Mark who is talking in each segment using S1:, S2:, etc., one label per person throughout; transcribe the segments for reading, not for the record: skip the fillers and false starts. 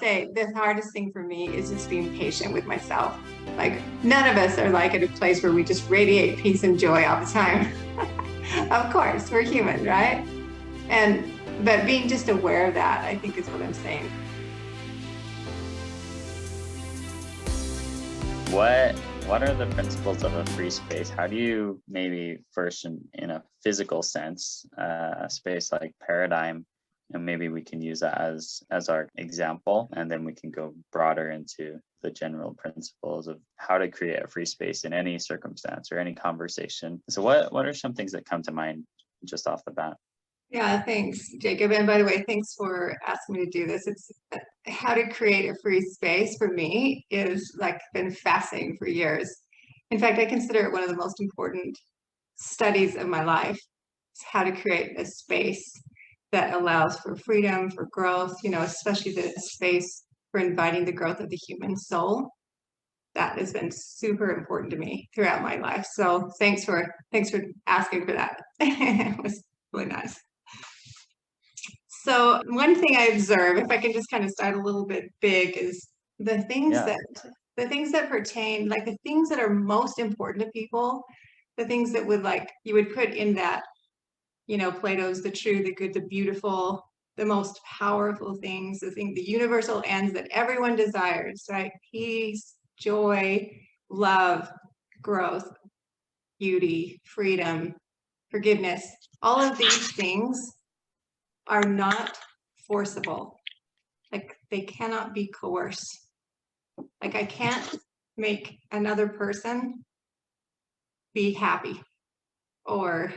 S1: say the hardest thing for me is just being patient with myself. Like, none of us are like at a place where we just radiate peace and joy all the time. Of course, we're human, right? And but being just aware of that, I think, is what I'm saying.
S2: What are the principles of a free space? How do you maybe first in a physical sense, a space like paradigm, and maybe we can use that as our example, and then we can go broader into the general principles of how to create a free space in any circumstance or any conversation. So what are some things that come to mind just off the bat?
S1: Yeah, thanks, Jacob. And by the way, thanks for asking me to do this. It's how to create a free space for me is like been fascinating for years. In fact, I consider it one of the most important studies of my life. Is how to create a space that allows for freedom, for growth, especially the space for inviting the growth of the human soul. That has been super important to me throughout my life. So thanks for asking for that. It was really nice. So one thing I observe, if I can just kind of start a little bit big, is the things
S2: Yeah.
S1: that pertain, like the things that are most important to people, the things that you would put in that, Plato's the true, the good, the beautiful, the most powerful things, the universal ends that everyone desires, right? Peace, joy, love, growth, beauty, freedom, forgiveness. All of these things are not forcible. Like, they cannot be coerced. Like, I can't make another person be happy or,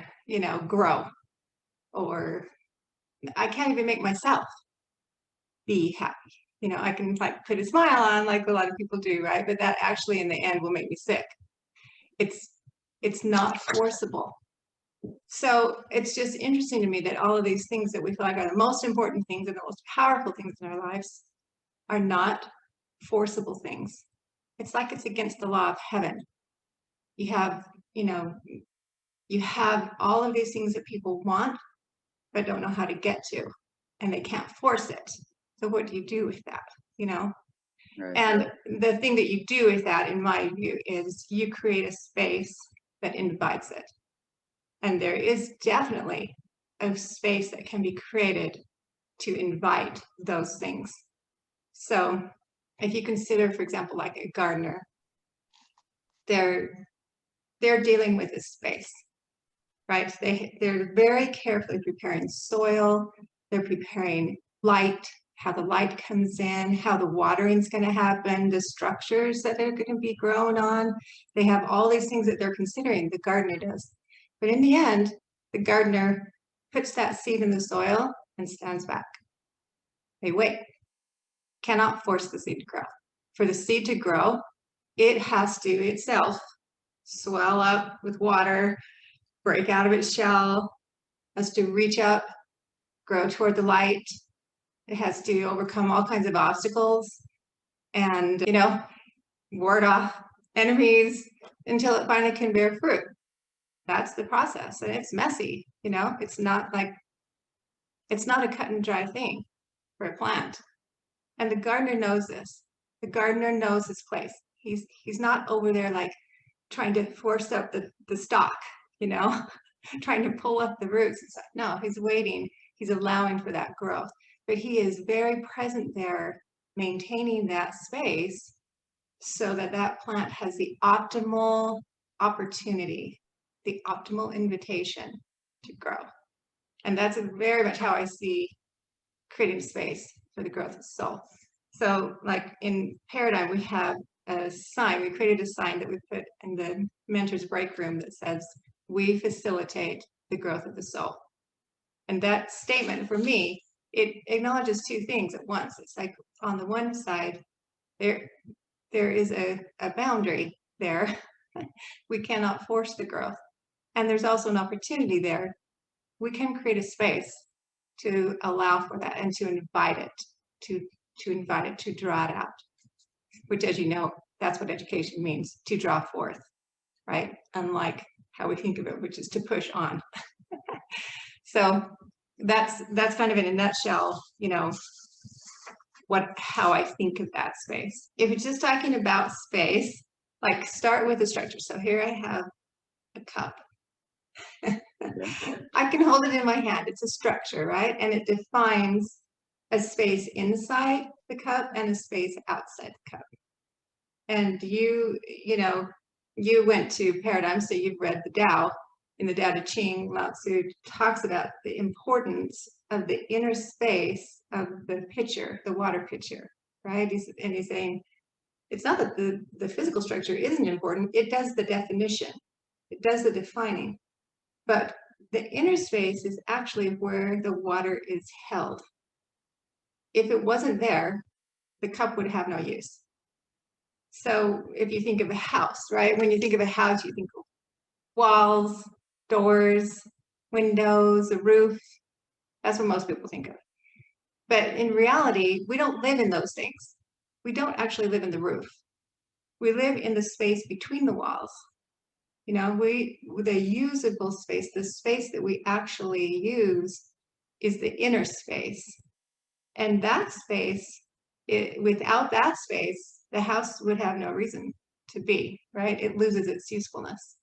S1: grow, or I can't even make myself be happy. I can put a smile on like a lot of people do, right? But that actually in the end will make me sick. It's not forcible. So it's just interesting to me that all of these things that we feel like are the most important things and the most powerful things in our lives are not forcible things. It's like it's against the law of heaven. You have, you have all of these things that people want, but don't know how to get to, and they can't force it. So what do you do with that?
S2: Right.
S1: And the thing that you do with that, in my view, is you create a space that invites it. And there is definitely a space that can be created to invite those things. So if you consider, for example, like a gardener, they're dealing with a space, right? They're very carefully preparing soil, they're preparing light, how the light comes in, how the watering's going to happen, the structures that they're going to be grown on. They have all these things that they're considering, the gardener does. But in the end, the gardener puts that seed in the soil and stands back. They wait. Cannot force the seed to grow. For the seed to grow, it has to itself swell up with water, break out of its shell, has to reach up, grow toward the light. It has to overcome all kinds of obstacles and, ward off enemies until it finally can bear fruit. That's the process. And it's messy, it's not a cut and dry thing for a plant. And the gardener knows this. The gardener knows his place. He's not over there like trying to force up the stalk, trying to pull up the roots. It's like, no, he's waiting. He's allowing for that growth. But he is very present there, maintaining that space so that that plant has the optimal opportunity, the optimal invitation to grow. And that's very much how I see creating space for the growth of soul. So like in Paradigm, we have a sign, we created a sign that we put in the mentor's break room that says, we facilitate the growth of the soul. And that statement for me, it acknowledges two things at once. It's like on the one side, there is a boundary there. We cannot force the growth. And there's also an opportunity there. We can create a space to allow for that and to invite it, to invite it, to draw it out, which, as you know, that's what education means, to draw forth, right? Unlike how we think of it, which is to push on. So that's kind of in a nutshell, how I think of that space. If it's just talking about space, like start with the structure. So here I have a cup. I can hold it in my hand. It's a structure, right? And it defines a space inside the cup and a space outside the cup. And you went to Paradigm, so you've read the Tao. In the Tao Te Ching, Lao Tzu talks about the importance of the inner space of the pitcher, the water pitcher, right? He's saying it's not that the physical structure isn't important, it does the definition, it does the defining. But the inner space is actually where the water is held. If it wasn't there, the cup would have no use. So if you think of a house, right? When you think of a house, you think of walls, doors, windows, a roof. That's what most people think of. But in reality, we don't live in those things. We don't actually live in the roof. We live in the space between the walls. The usable space, the space that we actually use is the inner space. And that space, without that space, the house would have no reason to be, right? It loses its usefulness.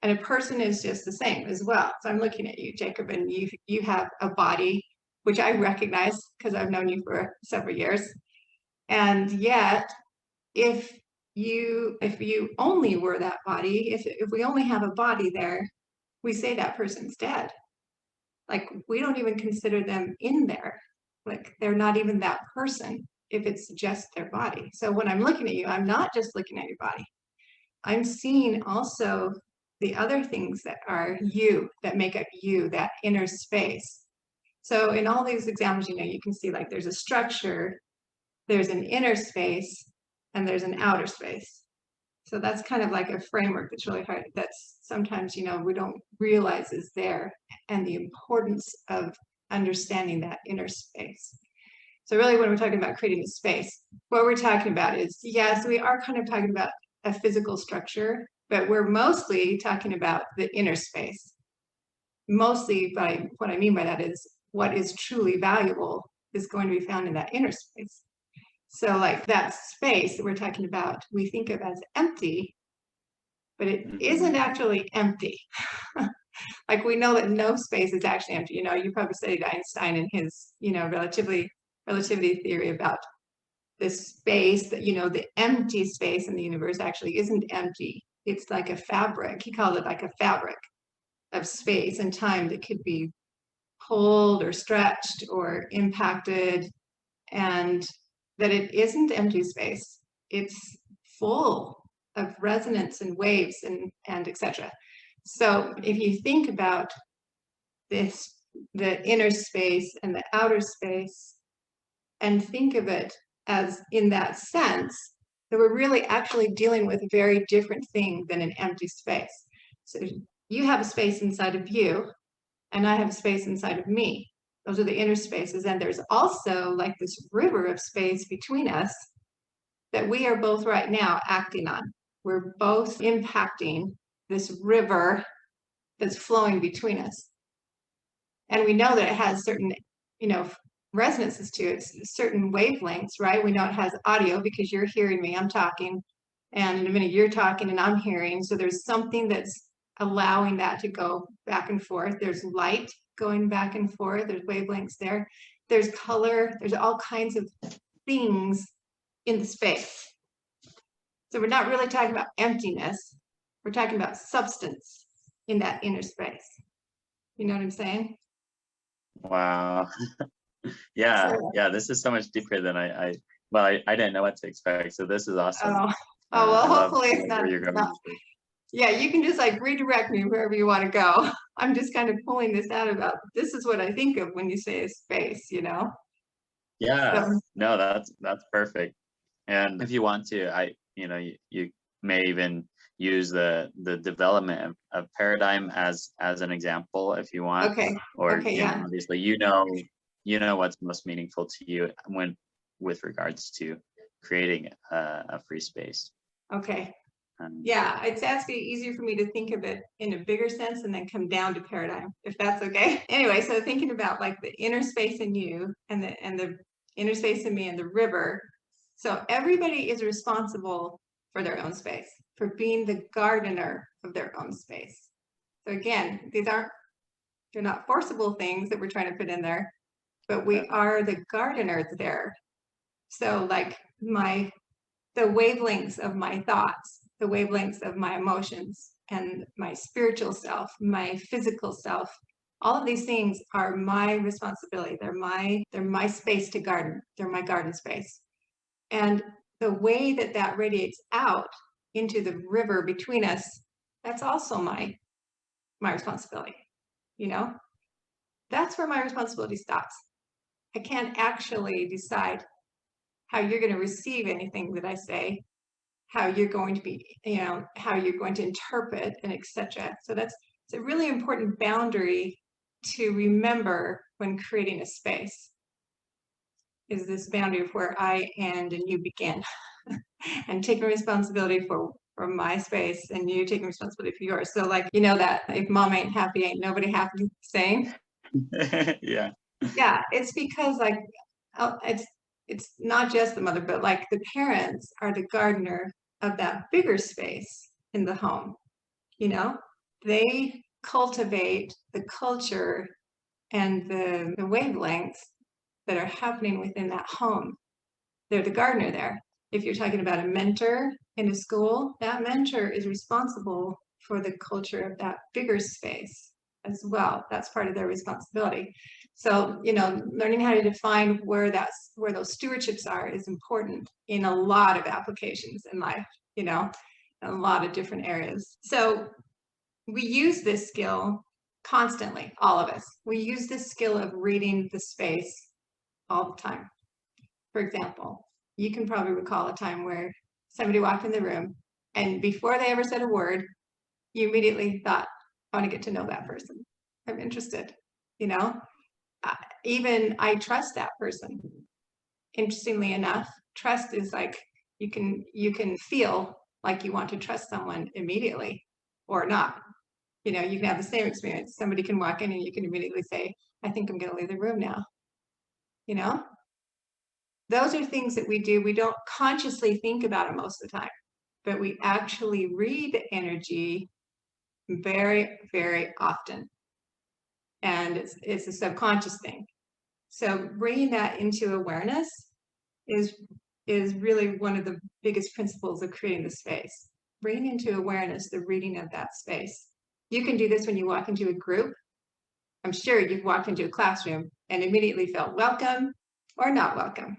S1: And a person is just the same as well. So I'm looking at you, Jacob, and you have a body, which I recognize because I've known you for several years. And yet, if you only were that body, if we only have a body there, we say that person's dead. Like, we don't even consider them in there. Like, they're not even that person if it's just their body. So when I'm looking at you, I'm not just looking at your body. I'm seeing also the other things that are you, that make up you, that inner space. So in all these examples, you can see like there's a structure, there's an inner space, and there's an outer space. So that's kind of like a framework that's really hard, that's sometimes, we don't realize is there, and the importance of understanding that inner space. So really when we're talking about creating a space, what we're talking about is, yes, we are kind of talking about a physical structure, but we're mostly talking about the inner space. Mostly, what I mean by that is what is truly valuable is going to be found in that inner space. So like that space that we're talking about, we think of as empty, but it isn't actually empty. Like we know that no space is actually empty. You probably studied Einstein and his, relativity theory about this space that, the empty space in the universe actually isn't empty. It's like a fabric. He called it like a fabric of space and time that could be pulled or stretched or impacted, and that it isn't empty space. It's full of resonance and waves and etc. So if you think about this, the inner space and the outer space, and think of it as in that sense, that we're really actually dealing with a very different thing than an empty space. So you have a space inside of you, and I have a space inside of me. Those are the inner spaces. And there's also like this river of space between us that we are both right now acting on. We're both impacting this river that's flowing between us. And we know that it has certain, resonances to it, certain wavelengths, right? We know it has audio because you're hearing me, I'm talking, and in a minute you're talking and I'm hearing. So there's something that's allowing that to go back and forth. There's light going back and forth. There's wavelengths there. There's color. There's all kinds of things in the space. So we're not really talking about emptiness. We're talking about substance in that inner space. You know what I'm saying?
S2: Wow. Yeah,
S1: So,
S2: yeah, this is so much deeper than I didn't know what to expect. So this is awesome.
S1: Well,
S2: I love
S1: hopefully it's
S2: where you're going.
S1: Yeah, you can just like redirect me wherever you want to go. I'm just kind of pulling this out about, this is what I think of when you say a space,
S2: Yeah,
S1: So,
S2: no, that's perfect. And if you want to, you may even use the development of paradigm as an example if you want.
S1: okay.
S2: Or
S1: Okay, yeah.
S2: obviously what's most meaningful to you with regards to creating a free space.
S1: Okay. Yeah, it's actually easier for me to think of it in a bigger sense and then come down to paradigm, if that's okay. Anyway, so thinking about like the inner space in you and the inner space in me, and the river. So everybody is responsible for their own space, for being the gardener of their own space. So again, they're not forcible things that we're trying to put in there, but we are the gardeners there. So like the wavelengths of my thoughts, the wavelengths of my emotions, and my spiritual self, my physical self, all of these things are my responsibility. They're my space to garden. They're my garden space. And the way that radiates out into the river between us, that's also my responsibility. You know, that's where my responsibility stops. I can't actually decide how you're going to receive anything that I say, how you're going to be, how you're going to interpret, and etc. So it's a really important boundary to remember when creating a space, is this boundary of where I end and you begin, and taking responsibility for my space, and you taking responsibility for yours. So like, that if mom ain't happy, ain't nobody happy saying.
S2: Yeah.
S1: Yeah, it's because like, it's not just the mother, but like the parents are the gardener of that bigger space in the home. They cultivate the culture and the wavelengths that are happening within that home. They're the gardener there. If you're talking about a mentor in a school, that mentor is responsible for the culture of that bigger space as well. That's part of their responsibility. So, learning how to define where those stewardships are is important in a lot of applications in life, in a lot of different areas. So we use this skill constantly, all of us. We use this skill of reading the space all the time. For example, you can probably recall a time where somebody walked in the room and before they ever said a word, you immediately thought, I want to get to know that person. I'm interested, even I trust that person. Interestingly enough, trust is like, you can feel like you want to trust someone immediately or not. You can have the same experience. Somebody can walk in and you can immediately say, I think I'm going to leave the room now. Those are things that we do. We don't consciously think about it most of the time, but we actually read energy very, very often. And it's a subconscious thing. So bringing that into awareness is really one of the biggest principles of creating the space. Bringing into awareness the reading of that space. You can do this when you walk into a group. I'm sure you've walked into a classroom and immediately felt welcome or not welcome,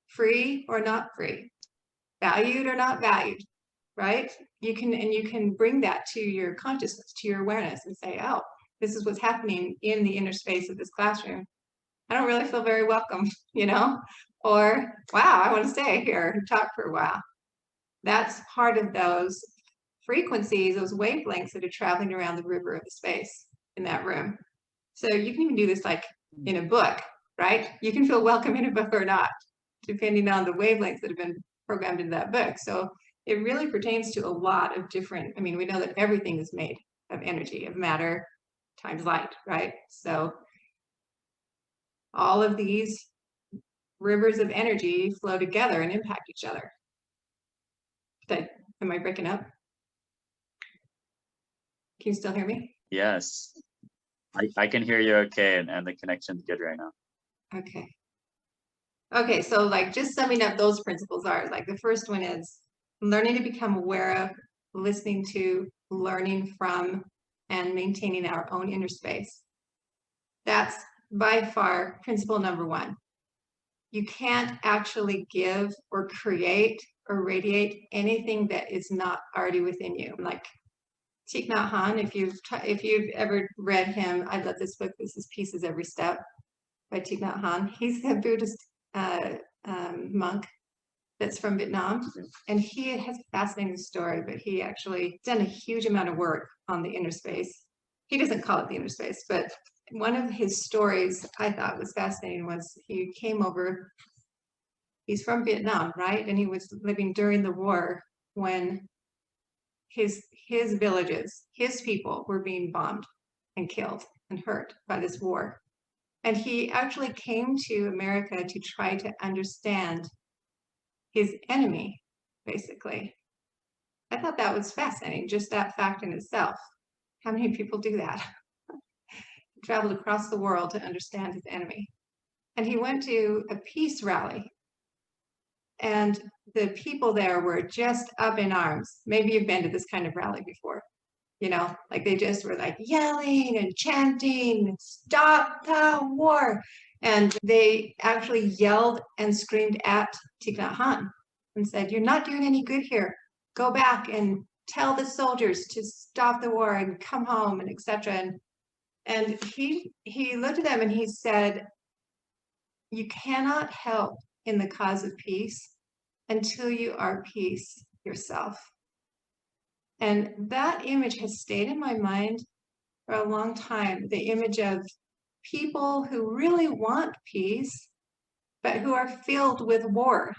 S1: free or not free, valued or not valued, right? You can bring that to your consciousness, to your awareness, and say, oh, this is what's happening in the inner space of this classroom. I don't really feel very welcome, or wow, I want to stay here and talk for a while. That's part of those frequencies, those wavelengths that are traveling around the river of the space in that room. So you can even do this like in a book, right? You can feel welcome in a book or not, depending on the wavelengths that have been programmed into that book. So it really pertains to a lot of different, we know that everything is made of energy, of matter times light, right? So all of these rivers of energy flow together and impact each other. Am I breaking up? Can you still hear me?
S2: Yes. I can hear you okay, and the connection's good right now.
S1: Okay, so like just summing up, those principles are like, the first one is learning to become aware of, listening to, learning from, and maintaining our own inner space. That's by far principle number one. You can't actually give or create or radiate anything that is not already within you. Like Thich Nhat Hanh, if you've ever read him, I love this book. This is Pieces Every Step by Thich Nhat Hanh. He's a Buddhist monk that's from Vietnam, and he has a fascinating story, but he actually done a huge amount of work on the inner space. He doesn't call it the inner space, but one of his stories I thought was fascinating was he came over, he's from Vietnam, right? And he was living during the war when his villages, his people were being bombed and killed and hurt by this war. And he actually came to America to try to understand his enemy, basically. I thought that was fascinating, just that fact in itself. How many people do that? He traveled across the world to understand his enemy. And he went to a peace rally. And the people there were just up in arms. Maybe you've been to this kind of rally before. You know, like they just were like yelling and chanting, stop the war. And they actually yelled and screamed at Thich Nhat Hanh and said, you're not doing any good here. Go back and tell the soldiers to stop the war and come home and etc. And he looked at them and he said, you cannot help in the cause of peace until you are peace yourself. And that image has stayed in my mind for a long time, the image of people who really want peace, but who are filled with war.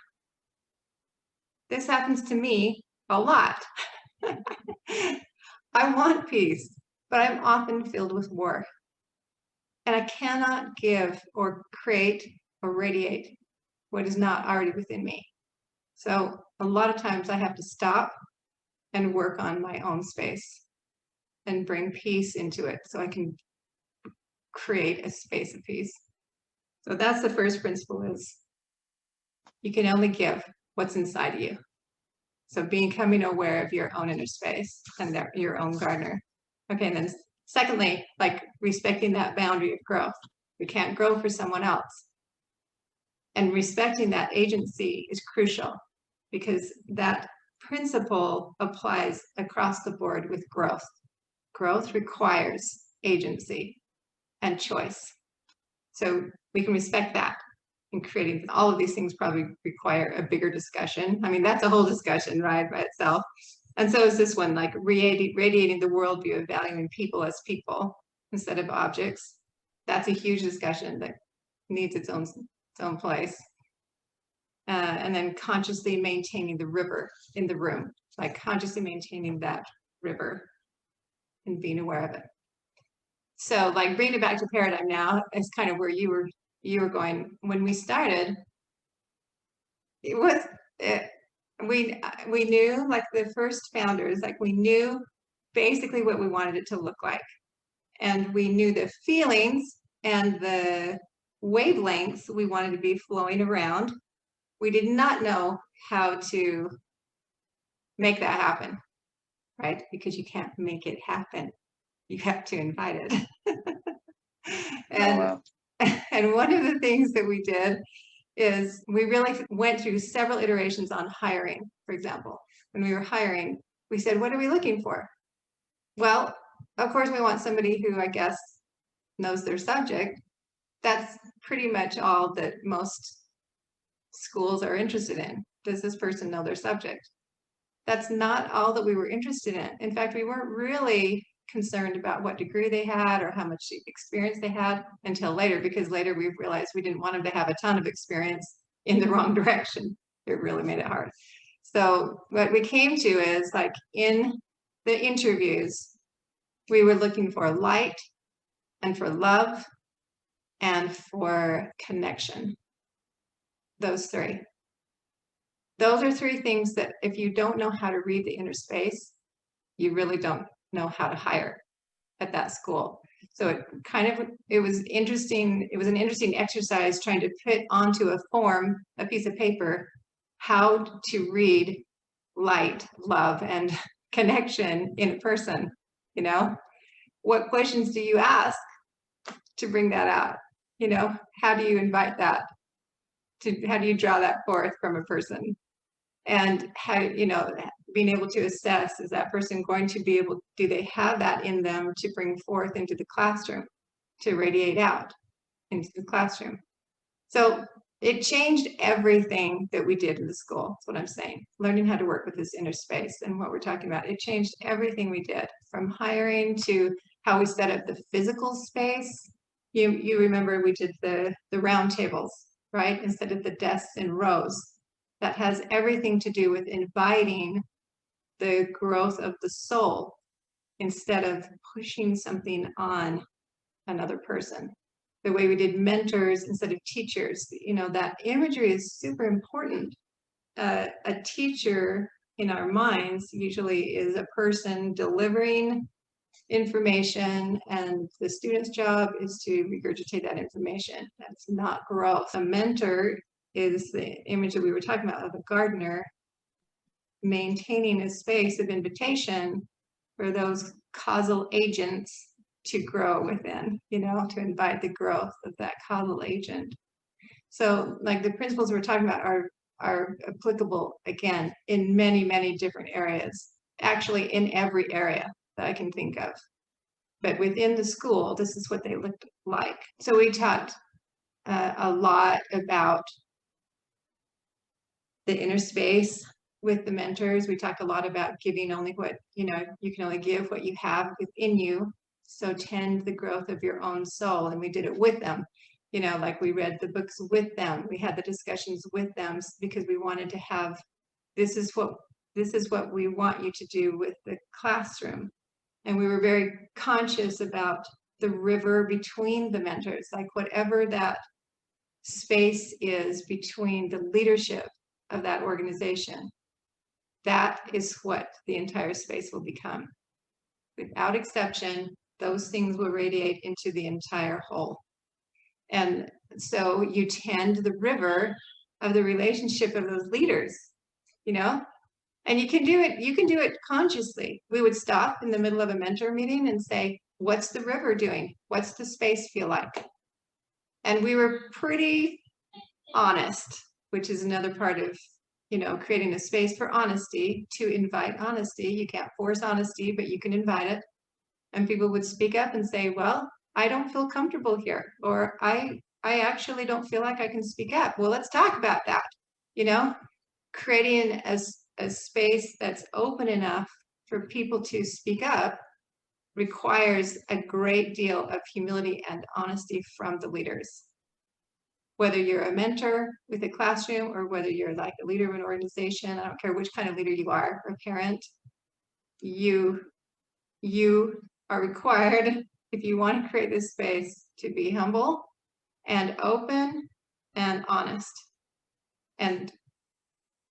S1: This happens to me a lot. I want peace, but I'm often filled with war. And I cannot give or create or radiate what is not already within me. So a lot of times I have to stop and work on my own space and bring peace into it so I can create a space of peace. So that's the first principle, is you can only give what's inside of you. So becoming aware of your own inner space and your own gardener. Okay, and then secondly, like respecting that boundary of growth. We can't grow for someone else. And respecting that agency is crucial, because that principle applies across the board with growth. Growth requires agency and choice. So we can respect that. And creating all of these things probably require a bigger discussion. I mean, that's a whole discussion, right, by itself. And so is this one, like radiating the worldview of valuing people as people instead of objects. That's a huge discussion that needs its own place. And then consciously maintaining the river in the room, like consciously maintaining that river and being aware of it. So like bringing it back to paradigm now is kind of where you were going. When we started, we knew, like the first founders, like we knew basically what we wanted it to look like. And we knew the feelings and the wavelengths we wanted to be flowing around. We did not know how to make that happen, right? Because you can't make it happen. You have to invite it. And,
S2: Oh, wow.
S1: and one of the things that we did is we really went through several iterations on hiring. For example, when we were hiring, we said, what are we looking for? Well, of course, we want somebody who, I guess, knows their subject. That's pretty much all that most schools are interested in. Does this person know their subject? That's not all that we were interested in. In fact, we weren't really concerned about what degree they had or how much experience they had until later, because later we realized we didn't want them to have a ton of experience in the wrong direction. It really made it hard. So what we came to is, like, in the interviews, we were looking for light and for love and for connection. Those three. Those are three things that if you don't know how to read the inner space, you really don't know how to hire at that school. So it was interesting. It was an interesting exercise trying to put onto a form, a piece of paper, how to read light, love, and connection in a person. You know, what questions do you ask to bring that out? You know, how do you invite that? How do you draw that forth from a person? And how, you know, being able to assess, is that person going to be able, do they have that in them to bring forth into the classroom, to radiate out into the classroom? So it changed everything that we did in the school. That's what I'm saying. Learning how to work with this inner space and what we're talking about. It changed everything we did, from hiring to how we set up the physical space. You remember we did the round tables, right? Instead of the desks in rows. That has everything to do with inviting the growth of the soul instead of pushing something on another person. the way we did mentors instead of teachers. That imagery is super important. A teacher in our minds usually is a person delivering information, and the student's job is to regurgitate that information. That's not growth. A mentor is the image that we were talking about of a gardener maintaining a space of invitation for those causal agents to grow within, to invite the growth of that causal agent. So like the principles we're talking about are applicable, again, in many, many different areas, actually in every area that I can think of. But within the school, this is what they looked like. So we talked a lot about the inner space with the mentors. We talked a lot about giving only what, you can only give what you have within you. So tend the growth of your own soul. And we did it with them. Like we read the books with them. We had the discussions with them because we wanted to have, this is what we want you to do with the classroom. And we were very conscious about the river between the mentors, like whatever that space is between the leadership of that organization, that is what the entire space will become. Without exception, those things will radiate into the entire whole. And so you tend the river of the relationship of those leaders, and you can do it consciously. We would stop in the middle of a mentor meeting and say, what's the river doing? What's the space feel like? And we were pretty honest, which is another part of, creating a space for honesty, to invite honesty. You can't force honesty, but you can invite it. And people would speak up and say, well, I don't feel comfortable here, or I actually don't feel like I can speak up. Well, let's talk about that. Creating a space that's open enough for people to speak up requires a great deal of humility and honesty from the leaders. Whether you're a mentor with a classroom or whether you're like a leader of an organization, I don't care which kind of leader you are, or parent, you are required, if you want to create this space, to be humble and open and honest. And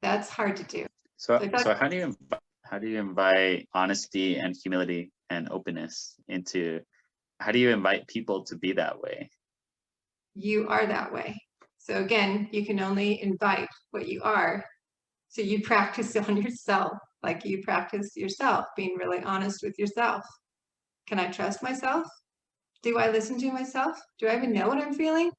S1: that's hard to do.
S2: So how do you invite honesty and humility and openness into, how do you invite people to be that way?
S1: You are that way. So again, you can only invite what you are. So you practice on yourself, like you practice yourself, being really honest with yourself. Can I trust myself? Do I listen to myself? Do I even know what I'm feeling?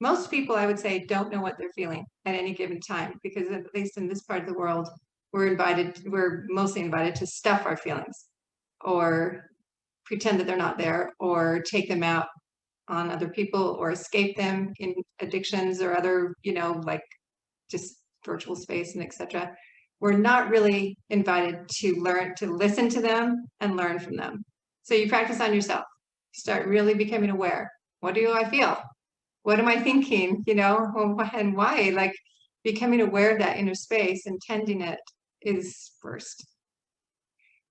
S1: Most people, I would say, don't know what they're feeling at any given time, because at least in this part of the world, we're mostly invited to stuff our feelings or pretend that they're not there, or take them out on other people, or escape them in addictions or other, like just virtual space and etc. We're not really invited to learn to listen to them and learn from them. So you practice on yourself. Start really becoming aware. What do I feel? What am I thinking? And why? Like becoming aware of that inner space and tending it is first.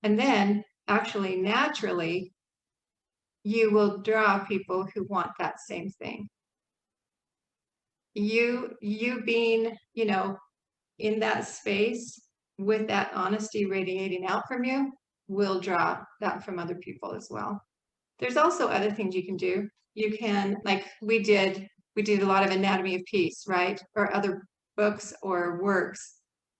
S1: And then actually naturally, you will draw people who want that same thing. You being, in that space with that honesty radiating out from you will draw that from other people as well. There's also other things you can do. You can, like we did a lot of Anatomy of Peace, right? Or other books or works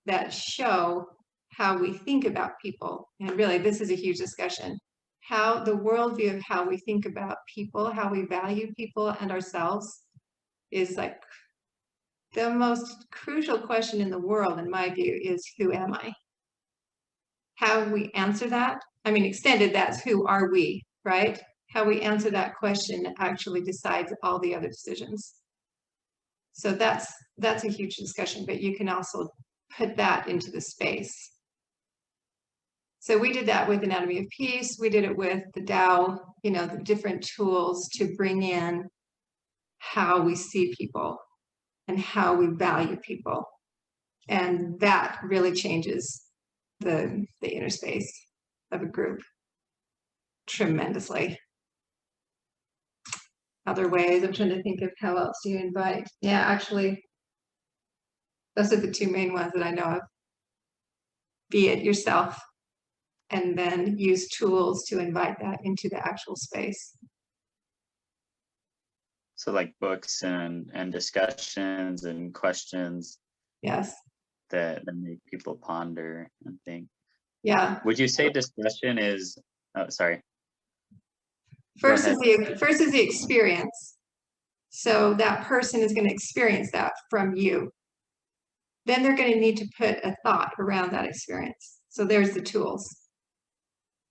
S1: that show how we think about people. And really, this is a huge discussion. How the worldview of how we think about people, how we value people and ourselves, is like the most crucial question in the world, in my view, is who am I? How we answer that, I mean, extended, that's who are we, right? How we answer that question actually decides all the other decisions. So that's a huge discussion, but you can also put that into the space. So we did that with Anatomy of Peace. We did it with the Tao, the different tools to bring in how we see people and how we value people. And that really changes the inner space of a group tremendously. other ways. I'm trying to think of how else you invite. Yeah, actually, those are the two main ones that I know of. Be it yourself, and then use tools to invite that into the actual space.
S2: So like books and discussions and questions
S1: Yes.
S2: that make people ponder and think.
S1: Yeah.
S2: Would you say discussion is, oh, sorry.
S1: First is the experience. So that person is going to experience that from you. Then they're going to need to put a thought around that experience. So there's the tools.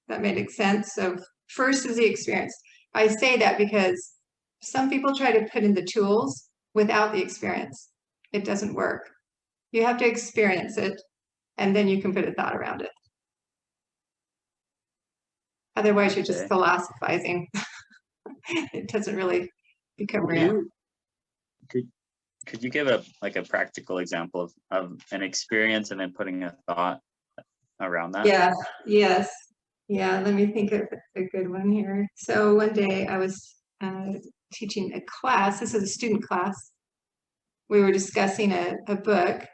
S1: That made sense. So first is the experience. I say that because some people try to put in the tools without the experience. It doesn't work. You have to experience it, and then you can put a thought around it. Otherwise, you're just philosophizing. It doesn't really become real.
S2: Could you give a practical example of an experience and then putting a thought around that?
S1: Yeah. Yes. Yeah. Let me think of a good one here. So one day I was teaching a class. This is a student class. We were discussing a book,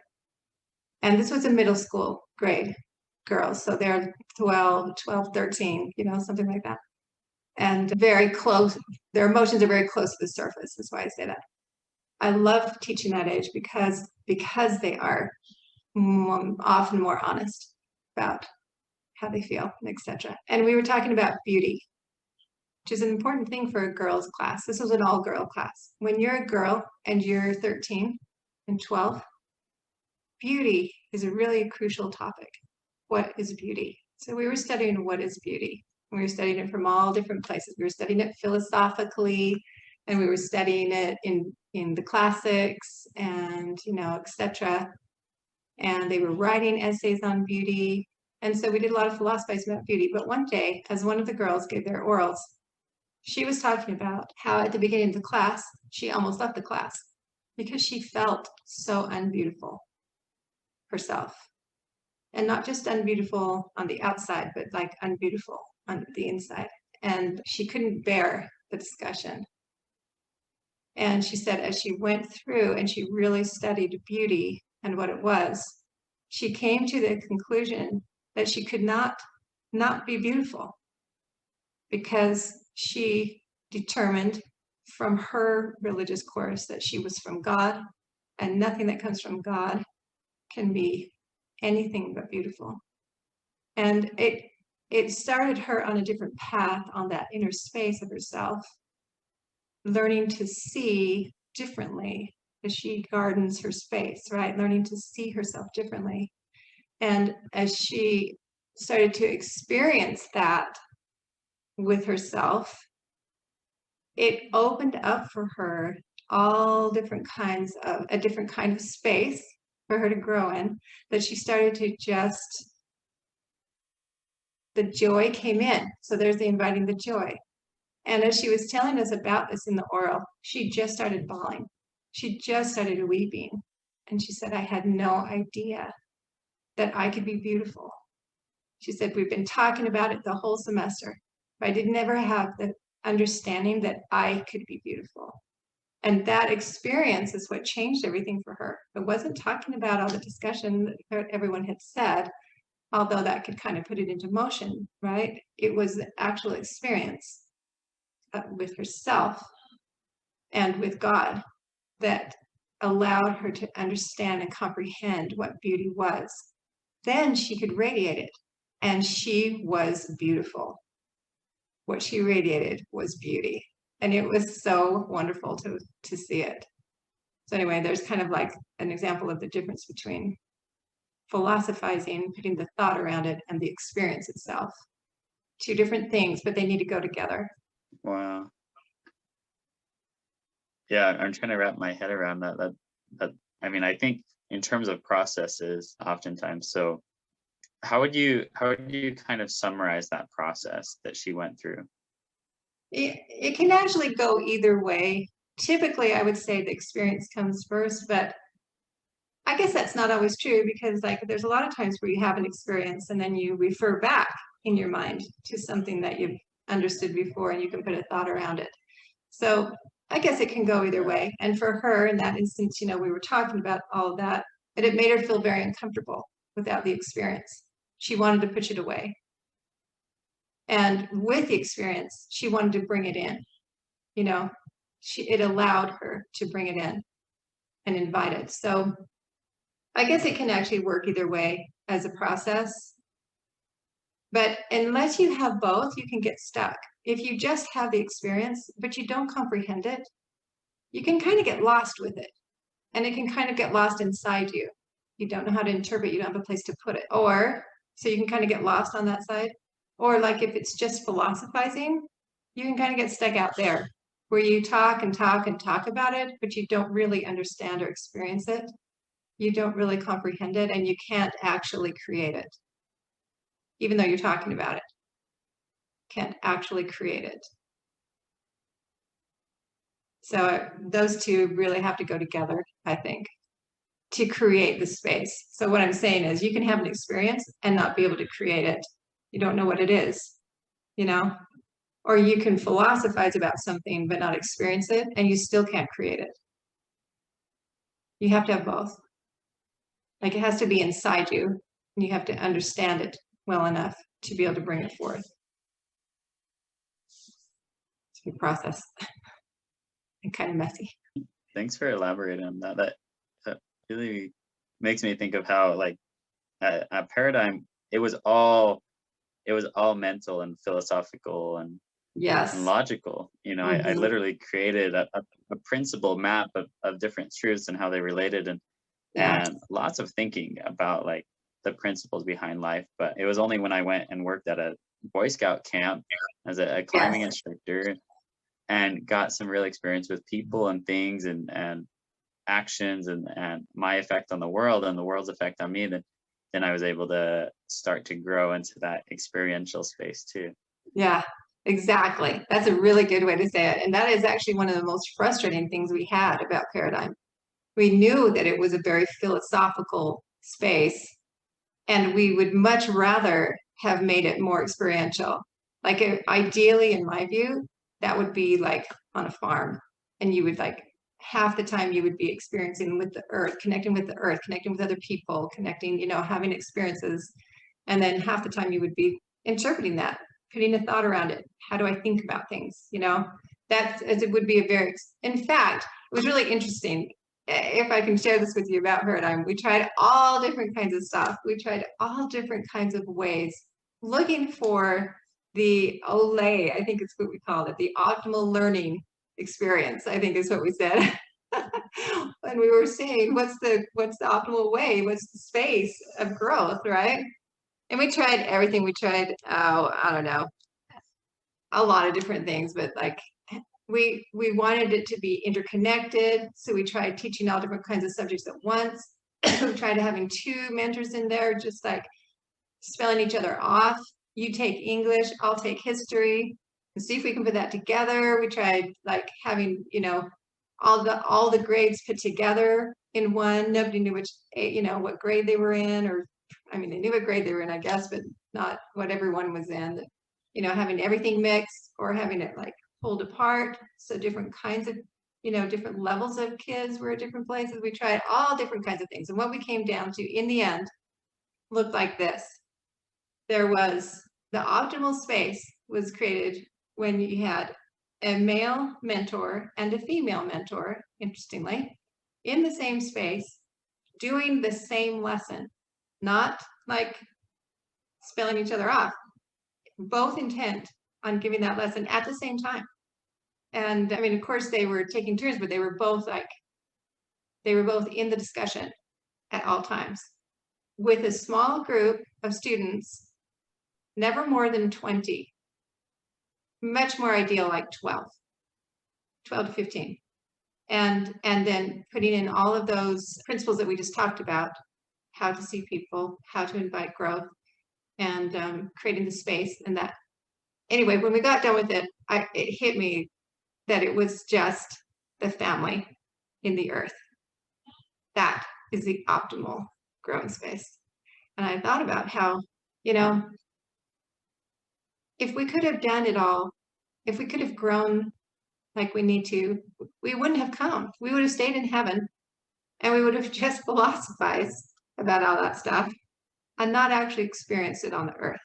S1: and this was a middle school grade girls. So they're 12, 13, something like that. And very close. Their emotions are very close to the surface. That's why I say that. I love teaching that age because they are often more honest about how they feel, etc. And we were talking about beauty, which is an important thing for a girls' class. This was an all-girl class. When you're a girl and you're 13 and 12, beauty is a really crucial topic. What is beauty? So we were studying what is beauty. We were studying it from all different places. We were studying it philosophically, and we were studying it in the classics, and etc. And they were writing essays on beauty. And so we did a lot of philosophizing about beauty. But one day, as one of the girls gave their orals, she was talking about how at the beginning of the class, she almost left the class because she felt so unbeautiful herself. And not just unbeautiful on the outside, but like unbeautiful on the inside. And she couldn't bear the discussion. And she said, as she went through and she really studied beauty and what it was, she came to the conclusion that she could not be beautiful, because she determined from her religious course that she was from God, and nothing that comes from God can be anything but beautiful. And it started her on a different path on that inner space of herself, learning to see differently as she gardens her space, right? Learning to see herself differently. And as she started to experience that with herself, it opened up for her all different kinds of a different kind of space for her to grow in, that she started to the joy came in. So there's the inviting the joy. And as she was telling us about this in the oral, she just started bawling. She just started weeping. And she said, I had no idea that I could be beautiful. She said, we've been talking about it the whole semester, but I did never have the understanding that I could be beautiful. And that experience is what changed everything for her. It wasn't talking about all the discussion that everyone had said, although that could kind of put it into motion, right? It was the actual experience with herself and with God that allowed her to understand and comprehend what beauty was. Then she could radiate it, and she was beautiful. What she radiated was beauty, and it was so wonderful to see it. So anyway, there's kind of like an example of the difference between philosophizing, putting the thought around it, and the experience itself. Two different things, but they need to go together.
S2: Wow. Yeah, I'm trying to wrap my head around that. I mean, I think in terms of processes, oftentimes. So how would you kind of summarize that process that she went through?
S1: It can actually go either way. Typically, I would say the experience comes first, but I guess that's not always true, because like there's a lot of times where you have an experience and then you refer back in your mind to something that you've understood before, and you can put a thought around it. So I guess it can go either way. And for her in that instance, we were talking about all of that, but it made her feel very uncomfortable without the experience. She wanted to push it away. And with the experience, she wanted to bring it in. It allowed her to bring it in and invite it. So I guess it can actually work either way as a process. But unless you have both, you can get stuck. If you just have the experience, but you don't comprehend it, you can kind of get lost with it. And it can kind of get lost inside you. You don't know how to interpret, you don't have a place to put it. Or, so you can kind of get lost on that side. Or like if it's just philosophizing, you can kind of get stuck out there where you talk and talk and talk about it, but you don't really understand or experience it. You don't really comprehend it, and you can't actually create it. Even though you're talking about it, can't actually create it. So those two really have to go together, I think, to create the space. So what I'm saying is you can have an experience and not be able to create it. You don't know what it is, or you can philosophize about something but not experience it, and you still can't create it. You have to have both. Like it has to be inside you, and you have to understand it well enough to be able to bring it forth. It's a big process and kind of messy.
S2: Thanks for elaborating on that. That really makes me think of how like a paradigm, it was all mental and philosophical and
S1: Yes.
S2: logical. I literally created a principle map of different truths and how they related, and lots of thinking about like the principles behind life. But it was only when I went and worked at a Boy Scout camp as a climbing instructor and got some real experience with people and things and actions and my effect on the world and the world's effect on me, then I was able to start to grow into that experiential space too.
S1: Yeah, exactly. That's a really good way to say it. And that is actually one of the most frustrating things we had about Paradigm. We knew that it was a very philosophical space, and we would much rather have made it more experiential. Like ideally, in my view, that would be like on a farm, and you would like half the time you would be experiencing with the earth, connecting with other people, connecting, having experiences. And then half the time you would be interpreting that, putting a thought around it. How do I think about things? It would be in fact, it was really interesting. If I can share this with you about Paradigm, we tried all different kinds of stuff. We tried all different kinds of ways, looking for the OLE, I think it's what we called it, the optimal learning experience, I think is what we said. And we were saying, what's the optimal way? What's the space of growth, right? And we tried everything. We tried, I don't know, a lot of different things, but like we wanted it to be interconnected. So we tried teaching all different kinds of subjects at once. We tried having two mentors in there, just like spelling each other off. You take English, I'll take history, and see if we can put that together. We tried like having, all the grades put together in one. Nobody knew what grade they were in, or I mean, they knew what grade they were in, I guess, but not what everyone was in. Having everything mixed or having it like pulled apart. So different kinds of, different levels of kids were at different places. We tried all different kinds of things. And what we came down to in the end looked like this. There was the optimal space was created when you had a male mentor and a female mentor, interestingly, in the same space, doing the same lesson, not like spelling each other off, both intent on giving that lesson at the same time. And I mean, of course, they were taking turns, but they were both in the discussion at all times with a small group of students, never more than 20, much more ideal, like 12 to 15. And then putting in all of those principles that we just talked about, how to see people, how to invite growth, and creating the space. And that, anyway, when we got done with it, it hit me that it was just the family in the earth. That is the optimal growing space. And I thought about how, if we could have done it all, if we could have grown like we wouldn't have come. We would have stayed in heaven and we would have just philosophized about all that stuff and not actually experienced it on the earth.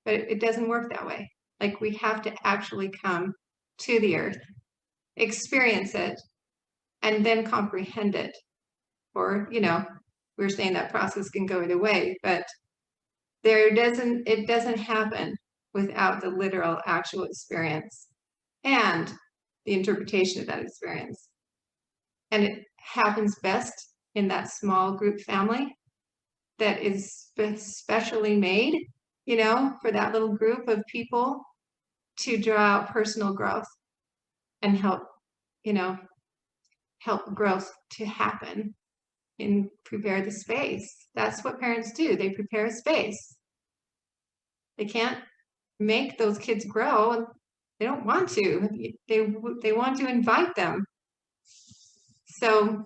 S1: But it doesn't work that way. Like we have to actually come to the earth, experience it, and then comprehend it. Or, we're saying that process can go either way, but it doesn't happen without the literal actual experience and the interpretation of that experience. And it happens best in that small group family that is specially made, for that little group of people to draw out personal growth and help growth to happen and prepare the space. That's what parents do. They prepare a space. They can't make those kids grow, and they don't want to. They want to invite them. So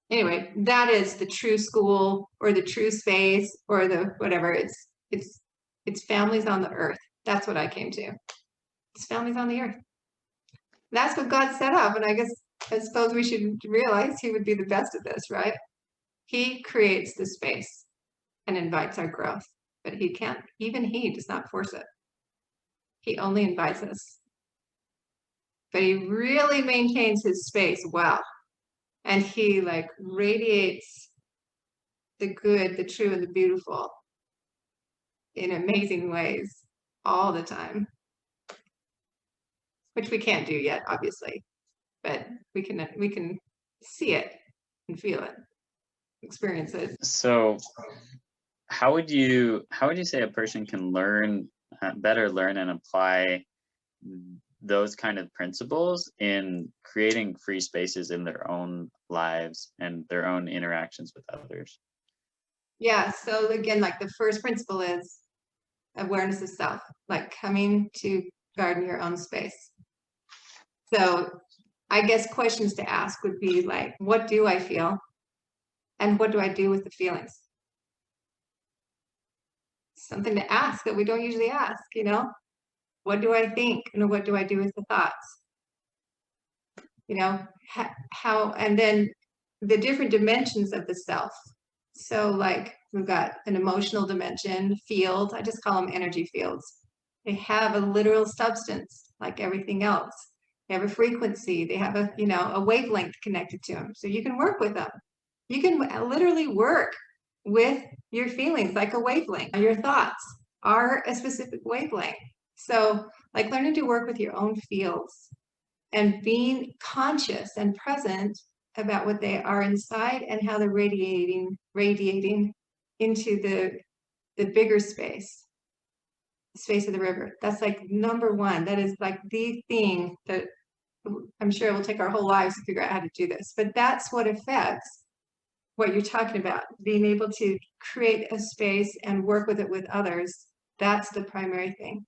S1: anyway, that is the true school or the true space or the whatever. It's families on the earth. That's what I came to. It's families on the earth. That's what God set up, and I suppose we should realize He would be the best at this, right? He creates the space and invites our growth, but He does not force it. He only invites us. But He really maintains His space well. And He radiates the good, the true, and the beautiful in amazing ways all the time. Which we can't do yet, obviously. But we can see it and feel it, experience it.
S2: So how would you say a person can better learn and apply those kind of principles in creating free spaces in their own lives and their own interactions with others?
S1: Yeah, so again, the first principle is awareness of self, coming to garden your own space. So I guess questions to ask would be what do I feel? And what do I do with the feelings? Something to ask that we don't usually ask, What do I think? And what do I do with the thoughts? How, and then the different dimensions of the self. So we've got an emotional dimension, field. I just call them energy fields. They have a literal substance like everything else. They have a frequency. They have a wavelength connected to them. So you can work with them. You can literally work with your feelings like a wavelength. Your thoughts are a specific wavelength. So learning to work with your own fields and being conscious and present about what they are inside and how they're radiating into the bigger space, the space of the river. That's number one. That is the thing that I'm sure it will take our whole lives to figure out how to do this, but that's what affects what you're talking about, being able to create a space and work with it with others. That's the primary thing.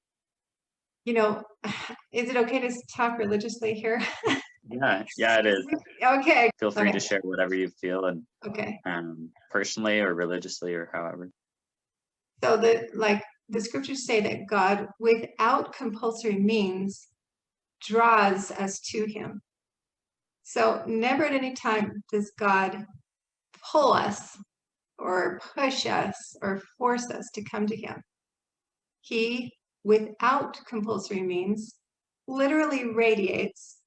S1: Is it okay to talk religiously here?
S2: Yeah, it is.
S1: Okay.
S2: Feel free to share whatever you feel, and
S1: okay.
S2: Personally or religiously or however.
S1: So the scriptures say that God, without compulsory means, draws us to Him. So never at any time does God pull us or push us or force us to come to Him. He, without compulsory means, literally radiates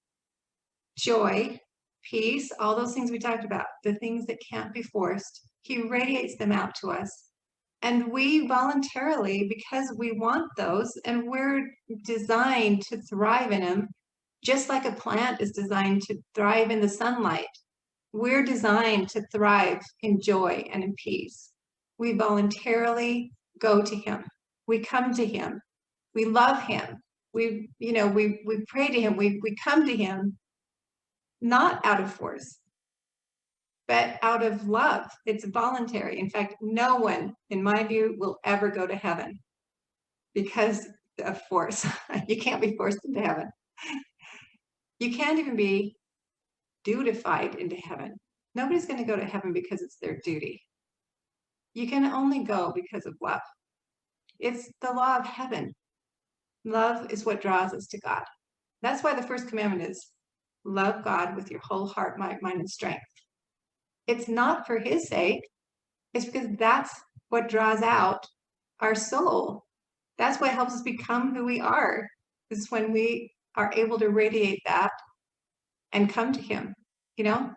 S1: joy, peace, all those things we talked about, the things that can't be forced. He radiates them out to us. And we voluntarily, because we want those, and we're designed to thrive in them, just like a plant is designed to thrive in the sunlight. We're designed to thrive in joy and in peace. We voluntarily go to Him. We come to Him. We love Him. We pray to Him. We come to Him, not out of force, but out of love. It's voluntary. In fact, no one, in my view, will ever go to heaven because of force. You can't be forced into heaven. You can't even be dutified into heaven. Nobody's going to go to heaven because it's their duty. You can only go because of love. It's the law of heaven. Love is what draws us to God. That's why the first commandment is love God with your whole heart, mind, and strength. It's not for his sake. It's because that's what draws out our soul. That's what helps us become who we are, is when we are able to radiate that and come to him, you know?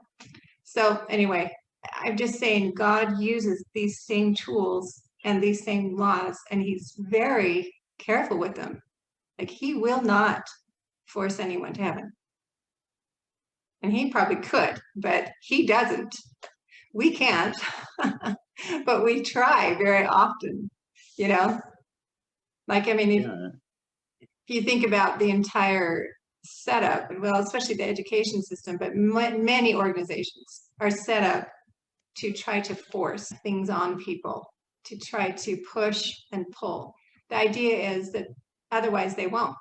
S1: So anyway, I'm just saying God uses these same tools and these same laws, and he's very careful with them. Like, he will not force anyone to heaven. And he probably could, but he doesn't. We can't, but we try very often, you know? Like, I mean, if you think about the entire setup, well, especially the education system, but many organizations are set up to try to force things on people, to try to push and pull. The idea is that otherwise they won't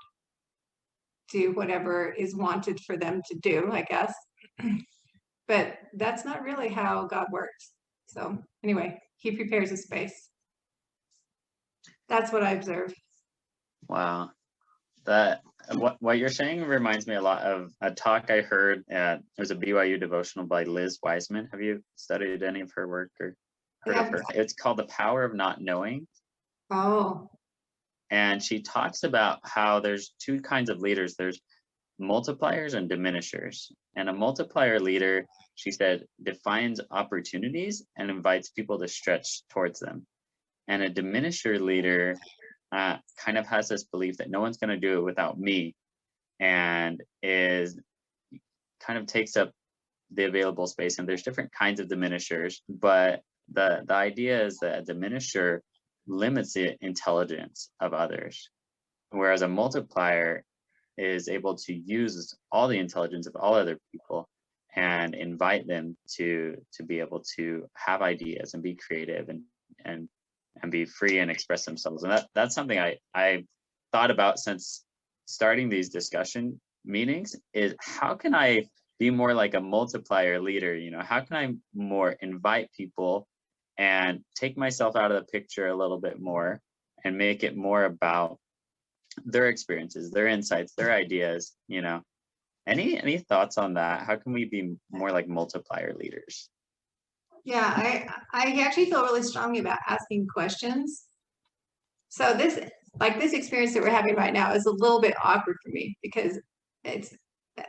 S1: do whatever is wanted for them to do, I guess. But that's not really how God works. So anyway, he prepares a space. That's what I observe.
S2: Wow. That what you're saying reminds me a lot of a talk I heard at, it was a BYU devotional by Liz Wiseman. Have you studied any of her work or heard of her? It's called The Power of Not Knowing.
S1: Oh.
S2: And she talks about how there's two kinds of leaders. There's multipliers and diminishers. And a multiplier leader, she said, defines opportunities and invites people to stretch towards them. And a diminisher leader kind of has this belief that no one's going to do it without me, and is kind of takes up the available space. And there's different kinds of diminishers, but the idea is that a diminisher limits the intelligence of others, whereas a multiplier is able to use all the intelligence of all other people and invite them to be able to have ideas and be creative and be free and express themselves. And that's something I thought about since starting these discussion meetings, is how can I be more like a multiplier leader? You know, how can I more invite people and take myself out of the picture a little bit more and make it more about their experiences, their insights, their ideas, you know? Any thoughts on that? How can we be more like multiplier leaders?
S1: Yeah, I actually feel really strongly about asking questions. So this experience that we're having right now is a little bit awkward for me, because it's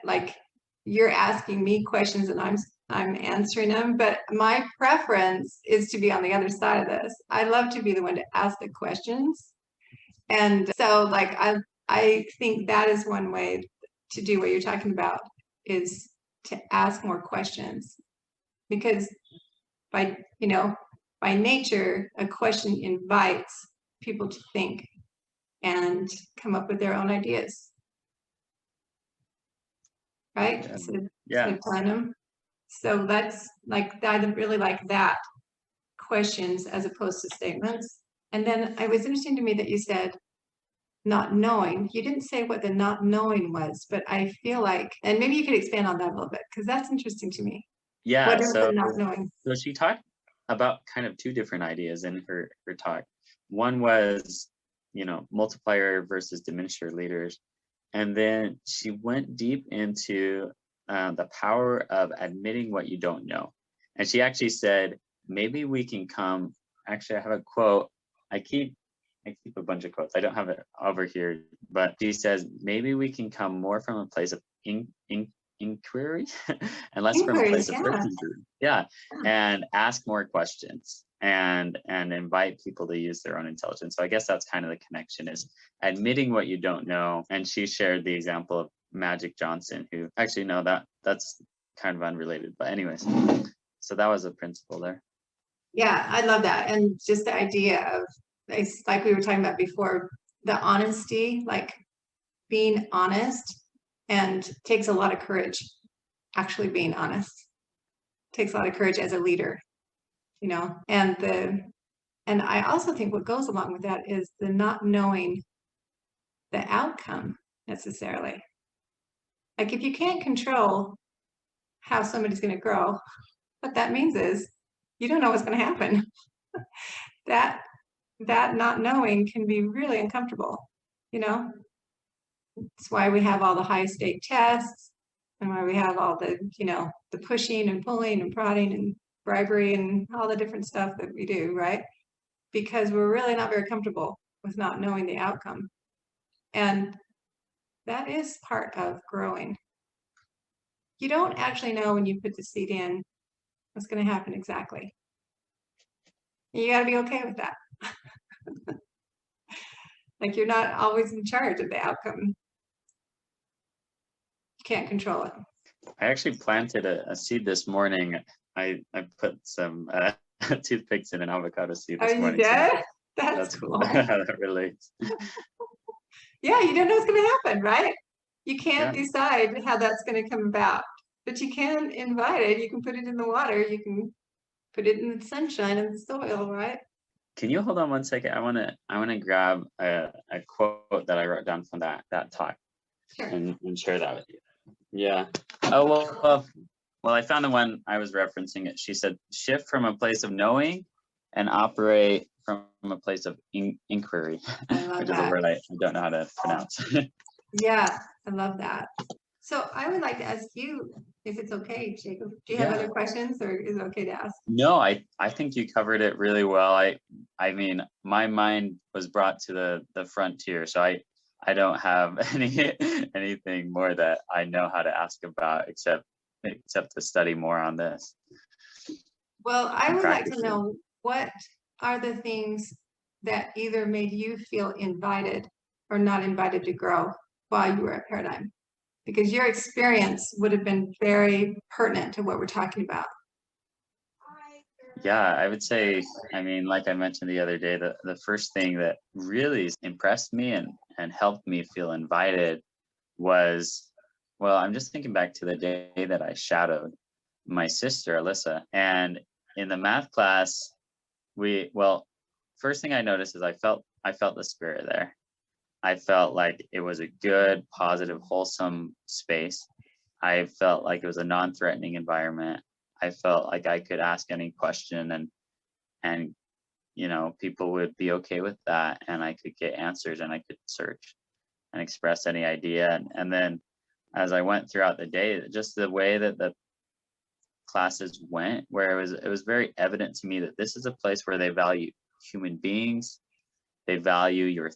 S1: like you're asking me questions and I'm answering them, but my preference is to be on the other side of this. I love to be the one to ask the questions. And so like I think that is one way to do what you're talking about, is to ask more questions, because by nature, a question invites people to think and come up with their own ideas, right?
S2: Yeah.
S1: So that's like, I really like that, questions as opposed to statements. And then it was interesting to me that you said not knowing. You didn't say what the not knowing was, but I feel like, and maybe you could expand on that a little bit, because that's interesting to me.
S2: Yeah.
S1: What is the not knowing?
S2: So she talked about kind of two different ideas in her talk. One was, you know, multiplier versus diminisher leaders. And then she went deep into the power of admitting what you don't know. And she actually said, maybe we can come, actually I have a quote. I keep a bunch of quotes. I don't have it over here, but she says, maybe we can come more from a place of inquiry and less from a place of certainty. Yeah. And ask more questions and invite people to use their own intelligence. So I guess that's kind of the connection, is admitting what you don't know. And she shared the example of Magic Johnson, who actually, no, that's kind of unrelated, but anyways, so that was a principle there.
S1: Yeah, I love that. And just the idea of, like we were talking about before, the honesty, like being honest, and takes a lot of courage. Actually being honest takes a lot of courage as a leader, you know. And I also think what goes along with that is the not knowing the outcome necessarily. Like, if you can't control how somebody's going to grow, what that means is you don't know what's going to happen. that not knowing can be really uncomfortable, you know. It's why we have all the high stake tests. and why we have all the, the pushing and pulling and prodding and bribery and all the different stuff that we do, right? Because we're really not very comfortable with not knowing the outcome. And that is part of growing. You don't actually know when you put the seed in what's going to happen exactly. You got to be okay with that. Like, you're not always in charge of the outcome. You can't control it.
S2: I actually planted a seed this morning. I put some toothpicks in an avocado seed this morning.
S1: You did?
S2: So
S1: that's cool.
S2: how that relates.
S1: Yeah, you don't know what's going to happen, right? You can't decide how that's going to come about, but you can invite it. You can put it in the water. You can put it in the sunshine and the soil, right?
S2: Can you hold on one second? I wanna grab a quote that I wrote down from that talk.
S1: Sure.
S2: And share that with you. Yeah. Oh well, I found the one I was referencing. It. She said, "Shift from a place of knowing, and operate from a place of inquiry," which is a word I don't know how to pronounce.
S1: Yeah, I love that. So I would like to ask you, if it's okay, Jacob. Do you have other questions, or is it okay to ask?
S2: No, I think you covered it really well. I mean, my mind was brought to the frontier, so I don't have anything more that I know how to ask about except to study more on this.
S1: Well, I would like to know, what are the things that either made you feel invited or not invited to grow while you were at Paradigm? Because your experience would have been very pertinent to what we're talking about.
S2: Yeah, I would say, I mean, like I mentioned the other day, the first thing that really impressed me and helped me feel invited was, well, I'm just thinking back to the day that I shadowed my sister, Alyssa. And in the math class, first thing I noticed is I felt the spirit there. I felt like it was a good, positive, wholesome space. I felt like it was a non-threatening environment. I felt like I could ask any question and people would be okay with that, and I could get answers, and I could search and express any idea. And then as I went throughout the day, just the way that the classes went, where it was very evident to me that this is a place where they value human beings, they value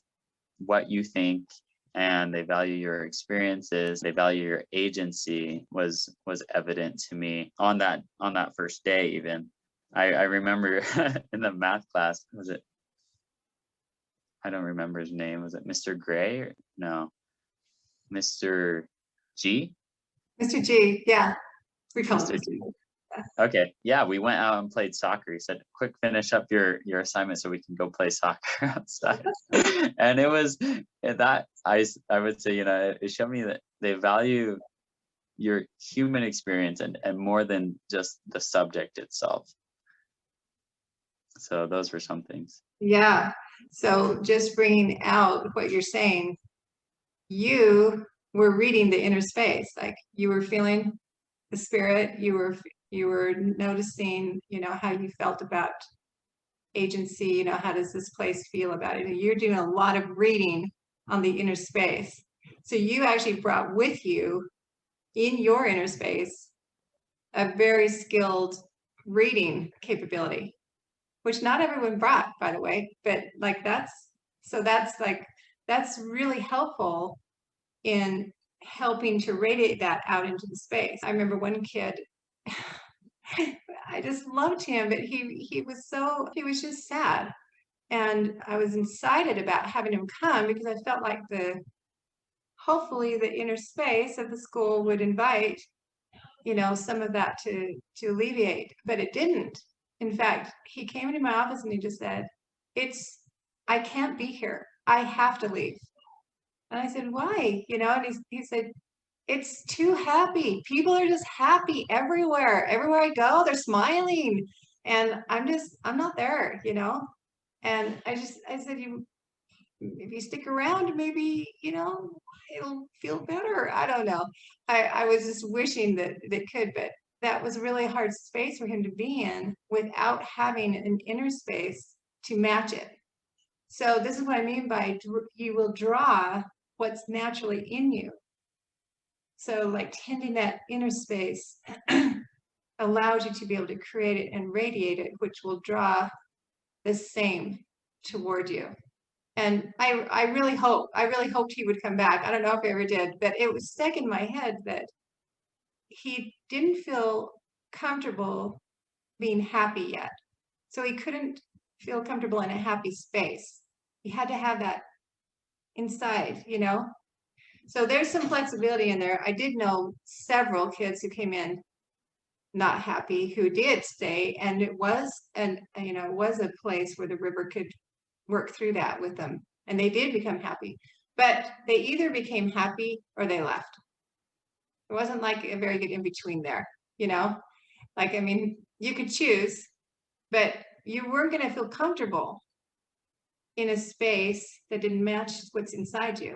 S2: what you think, and they value your experiences, they value your agency was evident to me on that first day. Even I remember in the math class, I don't remember his name, was it Mr. Gray or no, Mr. G?
S1: Mr. G, yeah, we call
S2: Mr.
S1: him
S2: G. Okay, yeah, we went out and played soccer. He said, "Quick, finish up your assignment so we can go play soccer outside." And it was that I would say, it showed me that they value your human experience and more than just the subject itself. So those were some things.
S1: Yeah. So just bringing out what you're saying, you were reading the inner space, like you were feeling the spirit, you were noticing, how you felt about agency, how does this place feel about it? You're doing a lot of reading on the inner space. So you actually brought with you in your inner space a very skilled reading capability, which not everyone brought, by the way, but that's really helpful in helping to radiate that out into the space. I remember one kid, I just loved him, but he was just sad. And I was excited about having him come because I felt like hopefully the inner space of the school would invite, some of that to alleviate, but it didn't. In fact, he came into my office and he just said, I can't be here. I have to leave. And I said, why? And he said, it's too happy. People are just happy everywhere. Everywhere I go, they're smiling. And I'm not there, And I said, if you stick around, maybe, it'll feel better. I don't know. I was just wishing that it could, but that was a really hard space for him to be in without having an inner space to match it. So this is what I mean by you will draw what's naturally in you. So like tending that inner space allows you to be able to create it and radiate it, which will draw the same toward you. And I really hoped he would come back. I don't know if he ever did, but it was stuck in my head that he didn't feel comfortable being happy yet. So he couldn't feel comfortable in a happy space. He had to have that inside, you know? So there's some flexibility in there. I did know several kids who came in not happy who did stay, and it was it was a place where the river could work through that with them, and they did become happy. But they either became happy or they left. It wasn't like a very good in between there, you know? Like, I mean, you could choose, but you weren't going to feel comfortable in a space that didn't match what's inside you.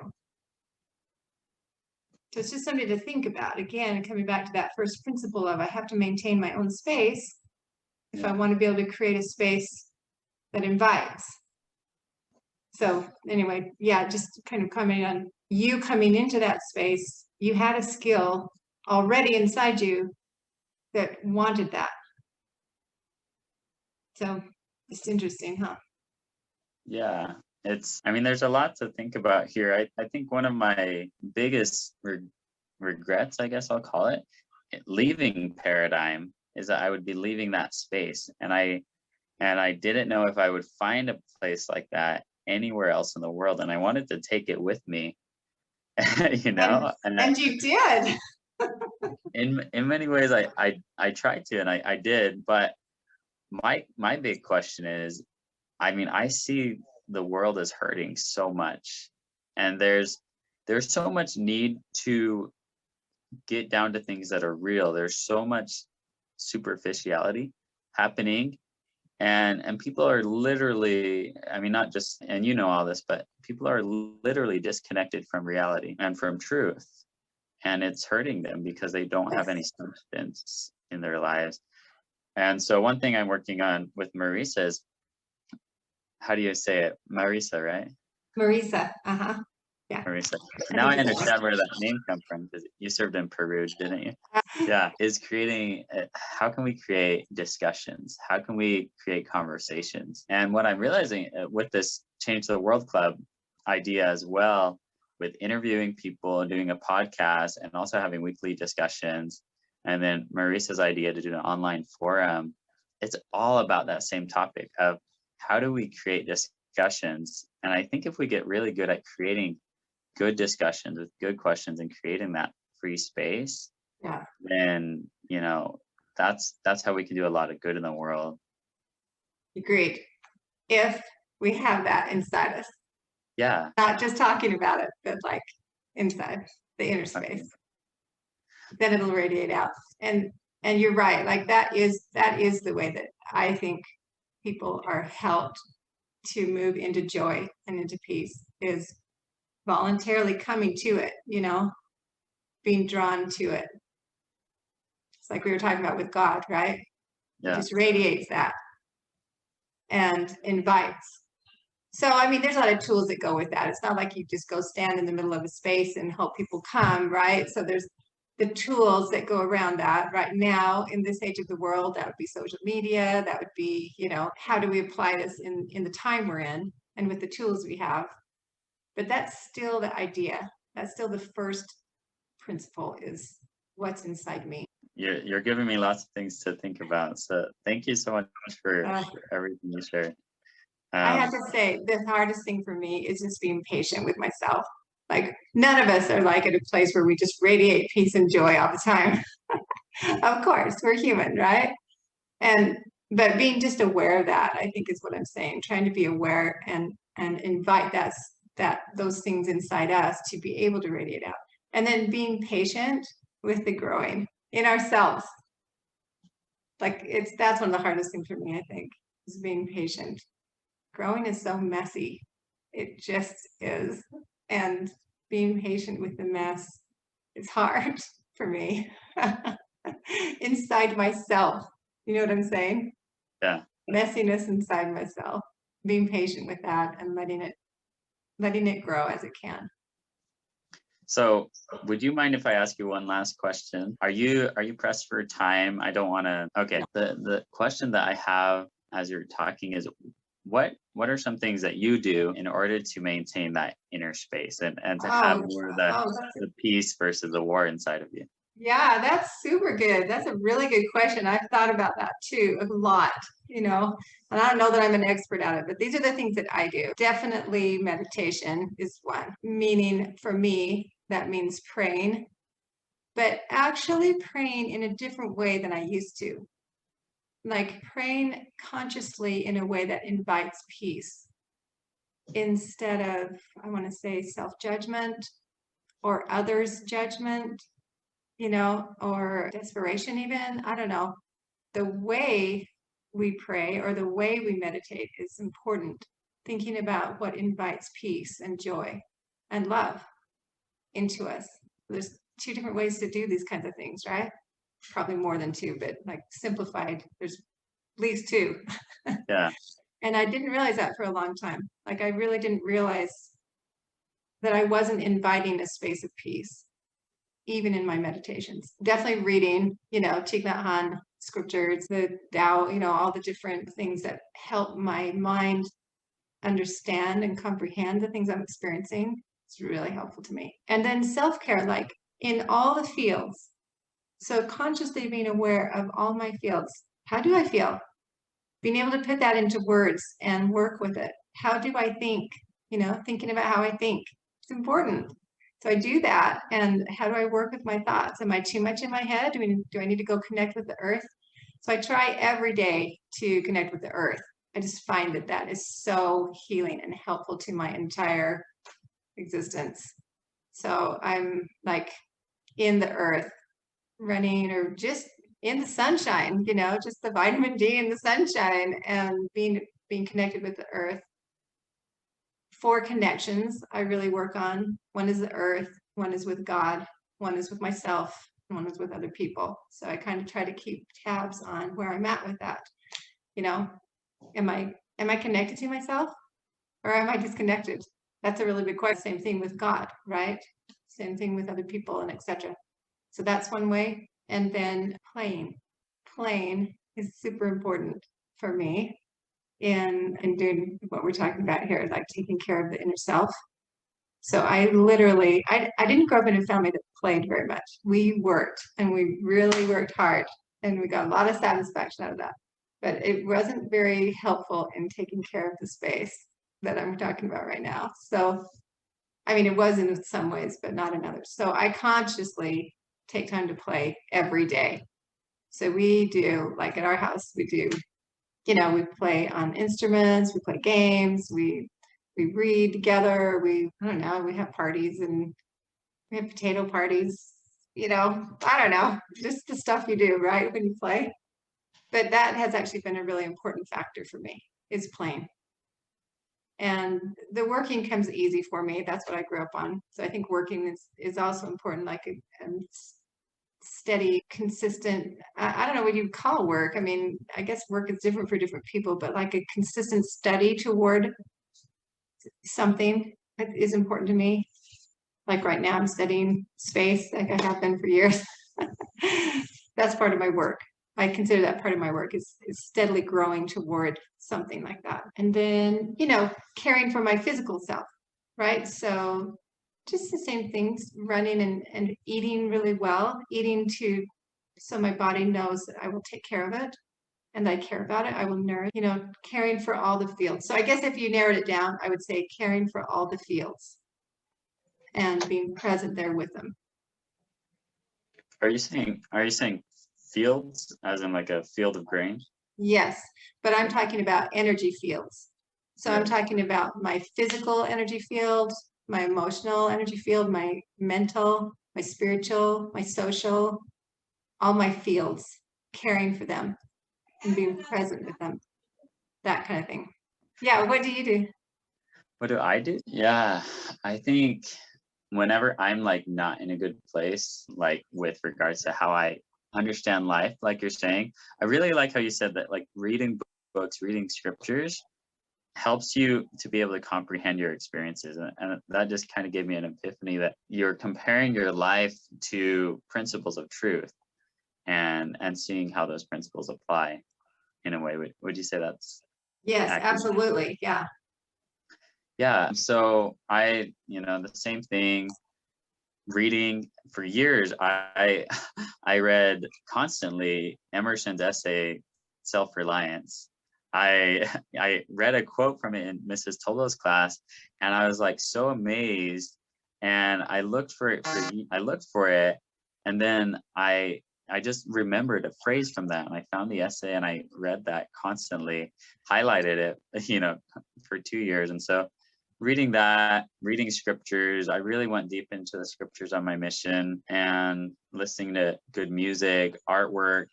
S1: So it's just something to think about. Again, coming back to that first principle of I have to maintain my own space if I want to be able to create a space that invites. So anyway, yeah, just kind of commenting on you coming into that space, you had a skill already inside you that wanted that. So it's interesting, huh?
S2: Yeah, I mean, there's a lot to think about here. I think one of my biggest regrets, I guess I'll call it, leaving Paradigm, is that I would be leaving that space. And I didn't know if I would find a place like that anywhere else in the world. And I wanted to take it with me, you know?
S1: And you did.
S2: In many ways, I tried to, and I did. But my big question is, I mean, I see the world is hurting so much, and there's so much need to get down to things that are real. There's so much superficiality happening, and people are literally, I mean, not just, and you know all this, but people are literally disconnected from reality and from truth, and it's hurting them because they don't have any substance in their lives. And so one thing I'm working on with Marisa is, how do you say it? Marisa, right?
S1: Marisa, yeah.
S2: Marisa. Now I understand where that name comes from, because you served in Peru, didn't you? Yeah, is creating, how can we create discussions? How can we create conversations? And what I'm realizing with this Change the World Club idea as well, with interviewing people, doing a podcast, and also having weekly discussions, and then Marisa's idea to do an online forum, it's all about that same topic of how do we create discussions? And I think if we get really good at creating good discussions with good questions and creating that free space, then, you know, that's how we can do a lot of good in the world.
S1: Agreed. If we have that inside us.
S2: Yeah.
S1: Not just talking about it, but like inside the inner space. Then it'll radiate out. And you're right, like that is the way that I think people are helped to move into joy and into peace, is voluntarily coming to it, you know, being drawn to it. It's like we were talking about with God, right?
S2: Yeah.
S1: It just radiates that and invites. So, I mean, there's a lot of tools that go with that. It's not like you just go stand in the middle of a space and hope people come, right? So there's the tools that go around that right now in this age of the world. That would be social media. That would be, you know, how do we apply this in the time we're in and with the tools we have? But that's still the idea. That's still the first principle, is what's inside me.
S2: You're giving me lots of things to think about. So thank you so much for everything you shared.
S1: I have to say, the hardest thing for me is just being patient with myself. Like, none of us are like at a place where we just radiate peace and joy all the time. Of course, we're human, right? But being just aware of that, I think, is what I'm saying. Trying to be aware and invite those things inside us to be able to radiate out. And then being patient with the growing in ourselves. Like, that's one of the hardest things for me, I think, is being patient. Growing is so messy. It just is. And being patient with the mess is hard for me. Inside myself. You know what I'm saying?
S2: Yeah.
S1: Messiness inside myself. Being patient with that and letting it grow as it can.
S2: So would you mind if I ask you one last question? Are you pressed for time? I don't want to. Okay. The question that I have as you're talking is what are some things that you do in order to maintain that inner space and to have
S1: Oh,
S2: more of
S1: oh,
S2: the peace versus the war inside of you?
S1: yeah, that's super good. That's a really good question. I've thought about that too a lot, and I don't know that I'm an expert at it, but these are the things that I do. Definitely meditation is one, meaning for me, that means praying, but actually praying in a different way than I used to. Like praying consciously in a way that invites peace instead of, I want to say, self-judgment or others' judgment, or desperation even. I don't know. The way we pray or the way we meditate is important. Thinking about what invites peace and joy and love into us. There's two different ways to do these kinds of things, right? Probably more than two, but like simplified, there's at least two.
S2: Yeah.
S1: And I didn't realize that for a long time. Like I really didn't realize that I wasn't inviting a space of peace, even in my meditations. Definitely reading, Thich Nhat Hanh scriptures, the Tao, all the different things that help my mind understand and comprehend the things I'm experiencing. It's really helpful to me. And then self-care, like in all the fields. So consciously being aware of all my fields. How do I feel? Being able to put that into words and work with it. How do I think? Thinking about how I think. It's important. So I do that. And how do I work with my thoughts? Am I too much in my head? Do I need to go connect with the earth? So I try every day to connect with the earth. I just find that that is so healing and helpful to my entire existence. So I'm like in the earth, running or just in the sunshine, just the vitamin D in the sunshine and being connected with the earth. 4 connections I really work on. One is the earth, one is with God, one is with myself, and one is with other people. So I kind of try to keep tabs on where I'm at with that. Am I connected to myself or am I disconnected? That's a really big question. Same thing with God, right? Same thing with other people and etc. So that's one way. And then playing is super important for me in doing what we're talking about here, like taking care of the inner self. So I literally, I didn't grow up in a family that played very much. We worked and we really worked hard and we got a lot of satisfaction out of that. But it wasn't very helpful in taking care of the space that I'm talking about right now. So, I mean, it was in some ways, but not in others. So I consciously take time to play every day. So we do, like at our house, we do, we play on instruments, we play games, we read together, I don't know, we have parties and we have potato parties, I don't know, just the stuff you do, right, when you play. But that has actually been a really important factor for me, is playing. And the working comes easy for me. That's what I grew up on. So I think working is also important, like a steady, consistent, I don't know what you call work. I mean, I guess work is different for different people, but like a consistent study toward something is important to me. Like right now I'm studying space, like I have been for years. That's part of my work. I consider that part of my work is steadily growing toward something like that. And then, caring for my physical self, right? So just the same things, running and eating really well, so my body knows that I will take care of it and I care about it. I will nourish, caring for all the fields. So I guess if you narrowed it down, I would say caring for all the fields and being present there with them.
S2: Are you saying fields as in like a field of grain?
S1: Yes, but I'm talking about energy fields. So I'm talking about my physical energy field, my emotional energy field, my mental, my spiritual, my social, all my fields, caring for them and being present with them, that kind of thing. Yeah, what do you do?
S2: What do I do? Yeah, I think whenever I'm like not in a good place, like with regards to how I understand life, like you're saying, I really like how you said that, like reading books, reading scriptures helps you to be able to comprehend your experiences. And that just kind of gave me an epiphany that you're comparing your life to principles of truth and seeing how those principles apply in a way. Would you say that's
S1: Yes,
S2: accurate?
S1: absolutely. Yeah.
S2: Yeah. So the same thing, reading for years, I read constantly Emerson's essay, Self-Reliance. I read a quote from it in Mrs. Tolo's class, and I was like so amazed. And I looked for it and then I just remembered a phrase from that, and I found the essay and I read that constantly, highlighted it, for 2 years. And so reading scriptures, I really went deep into the scriptures on my mission, and listening to good music, artwork.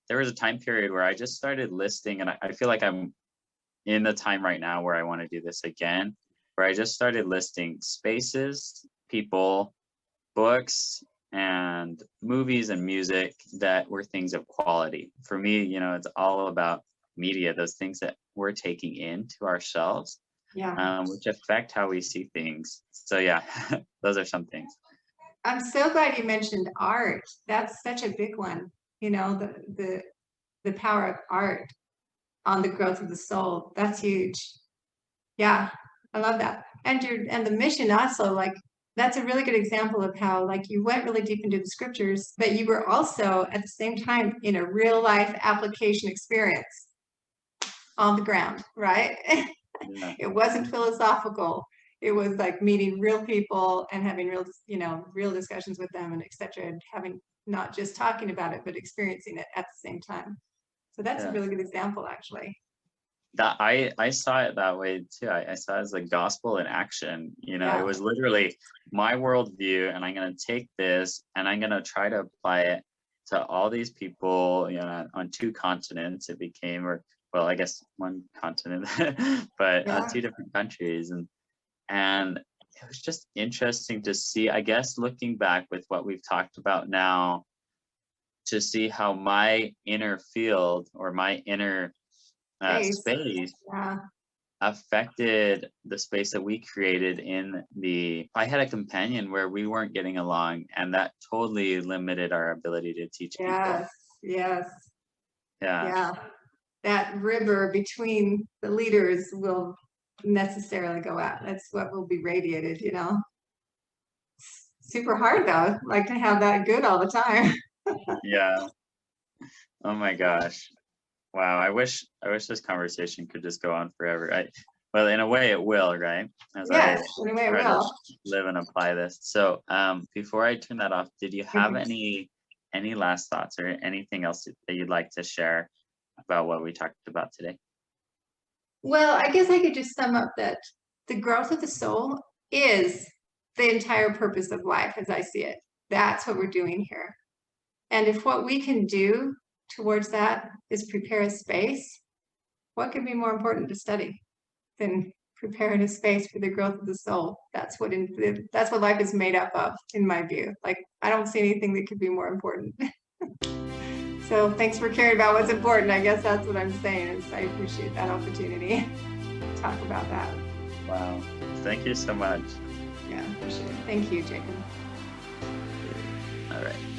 S2: There was a time period where I just started listing, and I feel like I'm in the time right now where I want to do this again, where I just started listing spaces, people, books, and movies and music that were things of quality. For me, it's all about media, those things that we're taking into ourselves, which affect how we see things. So yeah, those are some things.
S1: I'm so glad you mentioned art. That's such a big one. The power of art on the growth of the soul. That's huge. Yeah, I love that. And the mission also, like, that's a really good example of how, like, you went really deep into the scriptures, but you were also at the same time in a real life application experience on the ground, right?
S2: Yeah.
S1: It wasn't philosophical. It was like meeting real people and having real discussions with them, and etc. And having, not just talking about it, but experiencing it at the same time. So that's a really good example, actually.
S2: That I saw it that way too. I saw it as the gospel in action. It was literally my worldview, and I'm going to take this and I'm going to try to apply it to all these people, on 2 continents. It became, or well, I guess 1 continent, but 2 different countries. And it was just interesting to see, I guess, looking back with what we've talked about now, to see how my inner field, or my inner space affected the space that we created I had a companion where we weren't getting along, and that totally limited our ability to teach people.
S1: Yes.
S2: Yeah.
S1: That river between the leaders will necessarily go out. That's what will be radiated, Super hard though, like, to have that good all the time.
S2: Yeah. Oh my gosh. Wow. I wish this conversation could just go on forever. Well, in a way it will, right?
S1: Yes, in a way it will.
S2: To live and apply this. So before I turn that off, did you have any last thoughts or anything else that you'd like to share about what we talked about today?
S1: Well, I guess I could just sum up that the growth of the soul is the entire purpose of life, as I see it. That's what we're doing here. And if what we can do towards that is prepare a space, what could be more important to study than preparing a space for the growth of the soul? That's what life is made up of, in my view. Like, I don't see anything that could be more important. So thanks for caring about what's important. I guess that's what I'm saying, is I appreciate that opportunity to talk about that.
S2: Wow. Thank you so much.
S1: Yeah, appreciate it. Thank you, Jacob.
S2: All right.